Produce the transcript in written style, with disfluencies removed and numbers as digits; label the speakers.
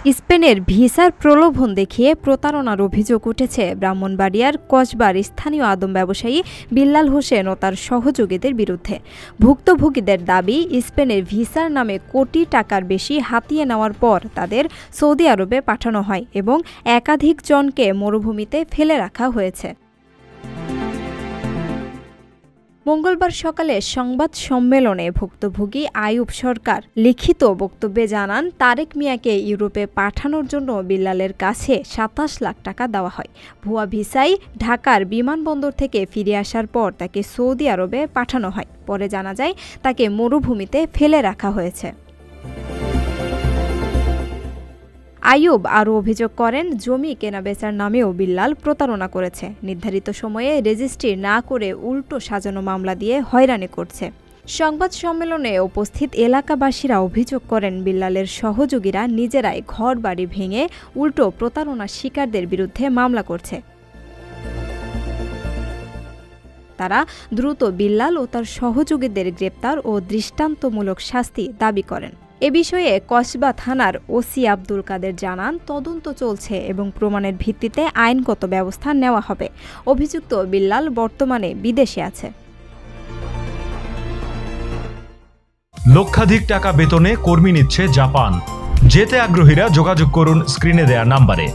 Speaker 1: স্পেনের ভিসার প্রলোভন দেখিয়ে প্রতারণার অভিযোগ উঠেছে ব্রাহ্মণবাড়িয়ার কসবার স্থানীয় আদম ব্যবসায়ী বিল্লাল হোসেন ও তার সহযোগীদের বিরুদ্ধে। ভুক্তভোগীদের দাবি, স্পেনের ভিসার নামে কোটি টাকার বেশি হাতিয়ে নেওয়ার পর তাদের সৌদি আরবে পাঠানো হয় এবং একাধিক জনকে মরুভূমিতে ফেলে রাখা হয়েছে। মঙ্গলবার সকালে সংবাদ সম্মেলনে ভুক্তভোগী আইয়ুব সরকার লিখিত বক্তব্যে জানান, তারেক মিয়াকে ইউরোপে পাঠানোর জন্য বিল্লালের কাছে ২৭ লাখ টাকা দেওয়া হয়। ভুয়া ভিসায় ঢাকার বিমানবন্দর থেকে ফিরে আসার পর তাকে সৌদি আরবে পাঠানো হয়। পরে জানা যায় তাকে মরুভূমিতে ফেলে রাখা হয়েছে। আইয়ুব আরও অভিযোগ করেন, জমি কেনাবেচার নামেও বিল্লাল প্রতারণা করেছে। নির্ধারিত সময়ে রেজিস্ট্রি না করে উল্টো সাজানো মামলা দিয়ে হয়রানি করছে। সংবাদ সম্মেলনে উপস্থিত এলাকাবাসীরা অভিযোগ করেন, বিল্লালের সহযোগীরা নিজেরাই ঘর বাড়ি ভেঙে উল্টো প্রতারণার শিকারদের বিরুদ্ধে মামলা করছে। তারা দ্রুত বিল্লাল ও তার সহযোগীদের গ্রেপ্তার ও দৃষ্টান্তমূলক শাস্তি দাবি করেন। এ বিষয়ে কসবা থানার ওসি আব্দুল কাদের জানান, তদন্ত চলছে এবং প্রমাণের ভিত্তিতে আইনগত ব্যবস্থা নেওয়া হবে। অভিযুক্ত বিল্লাল বর্তমানে বিদেশে আছে।
Speaker 2: লক্ষাধিক টাকা বেতনে কর্মী নিচ্ছে জাপান। যেতে আগ্রহীরা যোগাযোগ করুন স্ক্রিনে দেয়া নাম্বারে।